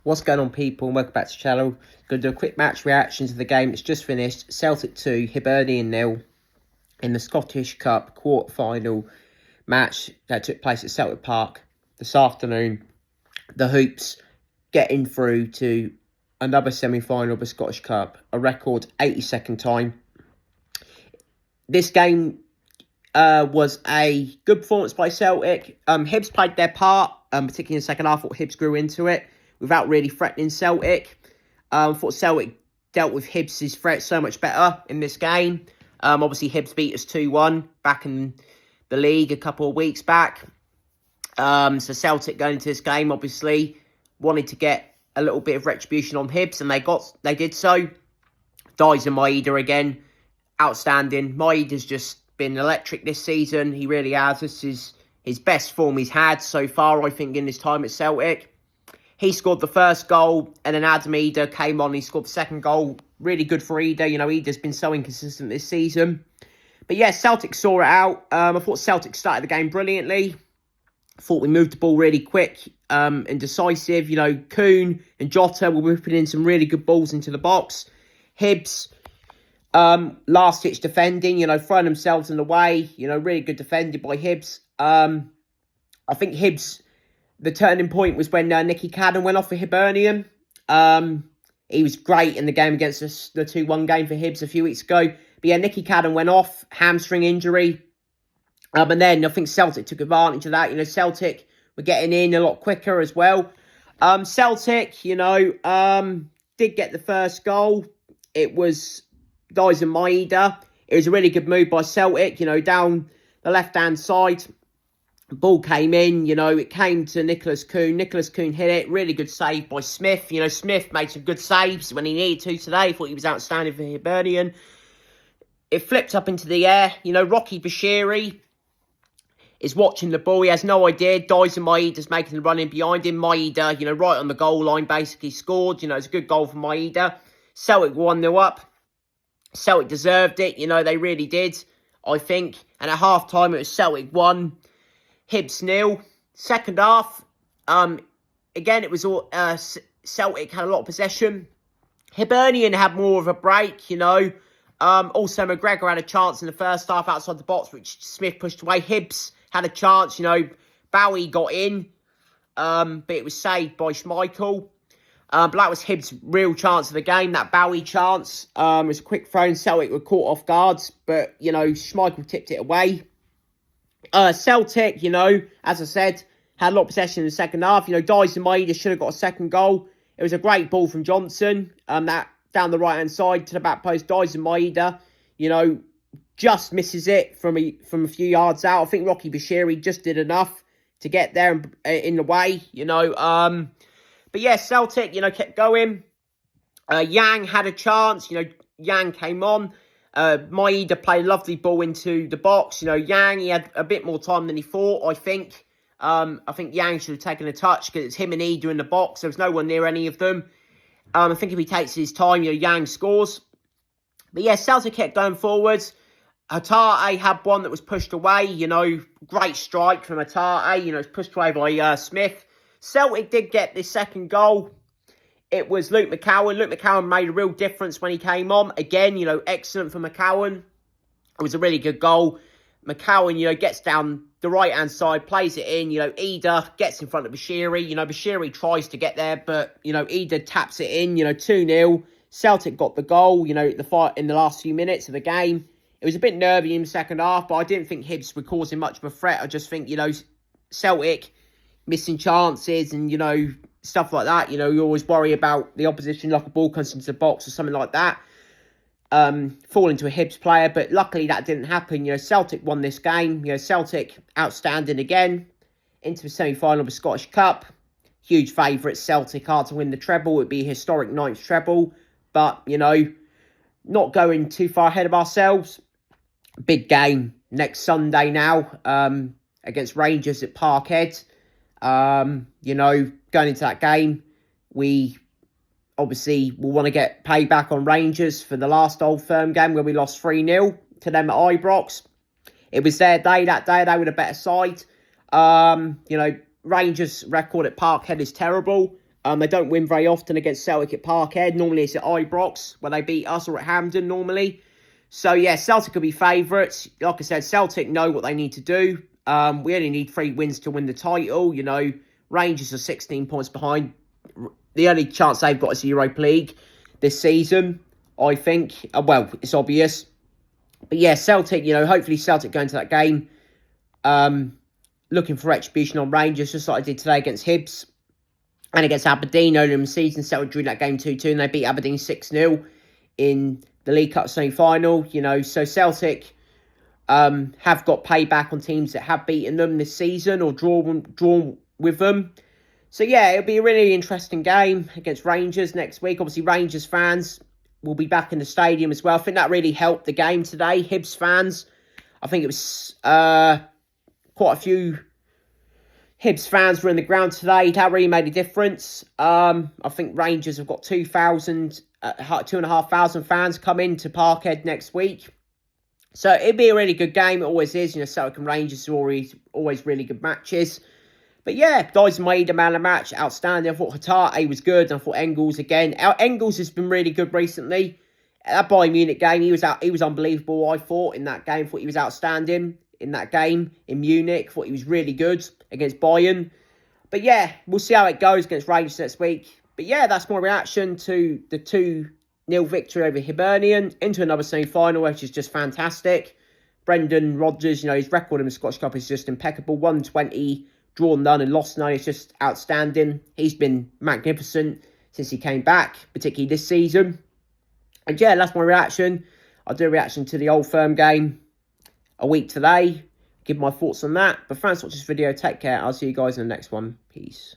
What's going on, people, and welcome back to the channel. Going to do a quick match reaction to the game that's just finished. Celtic 2, Hibernian 0 in the Scottish Cup quarter-final match that took place at Celtic Park this afternoon. The Hoops getting through to another semi-final of the Scottish Cup, a record 82nd time. This game was a good performance by Celtic. Hibs played their part, particularly in the second half. I thought Hibs grew into it without really threatening Celtic. I thought Celtic dealt with Hibs' threat so much better in this game. Obviously, Hibs beat us 2-1 back in the league a couple of weeks back. So Celtic going into this game, obviously, wanted to get a little bit of retribution on Hibs, and they did so. Dies and Maeda again, outstanding. Maeda's just been electric this season. He really has. This is his best form he's had so far, I think, in his time at Celtic. He scored the first goal, and then Maeda came on. He scored the second goal. Really good for Maeda. You know, Maeda's been so inconsistent this season. But yeah, Celtic saw it out. I thought Celtic started the game brilliantly. I thought we moved the ball really quick and decisive. You know, Kuhn and Jota were whipping in some really good balls into the box. Hibs, last-ditch defending, you know, throwing themselves in the way. You know, really good defended by Hibs. I think Hibs, the turning point was when Nicky Cadden went off for Hibernian. He was great in the game against us, the 2-1 game for Hibs a few weeks ago. But yeah, Nicky Cadden went off, hamstring injury. And then I think Celtic took advantage of that. You know, Celtic were getting in a lot quicker as well. Celtic, you know, did get the first goal. It was Dies and Maeda. It was a really good move by Celtic, you know, down the left-hand side. The ball came in, you know, it came to Nicholas Kuhn. Nicholas Kuhn hit it. Really good save by Smith. You know, Smith made some good saves when he needed to today. Thought he was outstanding for Hibernian. It flipped up into the air. You know, Rocky Bashiri is watching the ball. He has no idea. Dies and Maeda's making the run in behind him. Maeda, you know, right on the goal line, basically scored. You know, it's a good goal for Maeda. Celtic 1-0 up. Celtic deserved it. You know, they really did, I think. And at half-time, it was Celtic 1, Hibs 0. Second half, again, it was all Celtic had a lot of possession. Hibernian had more of a break, you know. Also, McGregor had a chance in the first half outside the box, which Smith pushed away. Hibs had a chance, you know. Bowie got in, but it was saved by Schmeichel. But that was Hibs' real chance of the game, that Bowie chance. It was a quick throw, and Celtic were caught off guards, but, you know, Schmeichel tipped it away. Celtic, you know, as I said, had a lot of possession in the second half. You know, Dies and Maeda should have got a second goal. It was a great ball from Johnson, that down the right-hand side to the back post. Dies and Maeda, you know, just misses it from a few yards out. I think Rocky Bashiri just did enough to get there in the way, you know. But yeah, Celtic, you know, kept going. Yang had a chance, you know, Yang came on. Maeda played a lovely ball into the box. You know, Yang, he had a bit more time than he thought, I think. I think Yang should have taken a touch because it's him and Maeda in the box. There was no one near any of them. I think if he takes his time, you know, Yang scores. But yeah, Celtic kept going forwards. Hatate had one that was pushed away. You know, great strike from Hatate. You know, it's pushed away by Smith. Celtic did get this second goal. It was Luke McCowan. Luke McCowan made a real difference when he came on. Again, you know, excellent for McCowan. It was a really good goal. McCowan, you know, gets down the right-hand side, plays it in. You know, Maeda gets in front of Bashiri. You know, Bashiri tries to get there, but, you know, Maeda taps it in. You know, 2-0. Celtic got the goal, you know, in the last few minutes of the game. It was a bit nervy in the second half, but I didn't think Hibs were causing much of a threat. I just think, you know, Celtic missing chances and, you know, stuff like that. You know, you always worry about the opposition, like a ball comes into the box or something like that. Fall into a Hibs player, but luckily that didn't happen. You know, Celtic won this game. You know, Celtic outstanding again into the semi-final of the Scottish Cup. Huge favourites. Celtic are to win the treble. It would be a historic 9th treble. But, you know, not going too far ahead of ourselves. Big game next Sunday now against Rangers at Parkhead. You know, going into that game, we obviously will want to get payback on Rangers for the last Old Firm game where we lost 3-0 to them at Ibrox. It was their day that day. They were the better side. You know, Rangers' record at Parkhead is terrible. They don't win very often against Celtic at Parkhead. Normally it's at Ibrox, where they beat us, or at Hampden normally. So, yeah, Celtic will be favourites. Like I said, Celtic know what they need to do. We only need 3 wins to win the title. You know, Rangers are 16 points behind. The only chance they've got is the Europa League this season, I think. Well, it's obvious. But, yeah, Celtic, you know, hopefully Celtic go into that game looking for retribution on Rangers, just like I did today against Hibs. And against Aberdeen earlier in the season, Celtic drew that game 2-2, and they beat Aberdeen 6-0 in the League Cup semi-final. You know, so Celtic have got payback on teams that have beaten them this season or drawn with them. So, yeah, it'll be a really interesting game against Rangers next week. Obviously, Rangers fans will be back in the stadium as well. I think that really helped the game today. Hibs fans, I think it was quite a few Hibs fans were in the ground today. That really made a difference. I think Rangers have got 2,500 fans come into Parkhead next week. So it'll be a really good game. It always is. You know, Celtic and Rangers are always really good matches. But yeah, guys, Maeda man of the match, outstanding. I thought Hatate was good, and I thought Engels again. Engels has been really good recently. That Bayern Munich game, he was unbelievable, I thought, in that game. I thought he was outstanding in that game in Munich. I thought he was really good against Bayern. But yeah, we'll see how it goes against Rangers next week. But yeah, that's my reaction to the 2-0 victory over Hibernian into another semi-final, which is just fantastic. Brendan Rodgers, you know, his record in the Scottish Cup is just impeccable. 120, drawn none and lost none. It's just outstanding. He's been magnificent since he came back, particularly this season. And yeah, that's my reaction. I'll do a reaction to the Old Firm game a week today. Give my thoughts on that. But thanks for watching this video. Take care. I'll see you guys in the next one. Peace.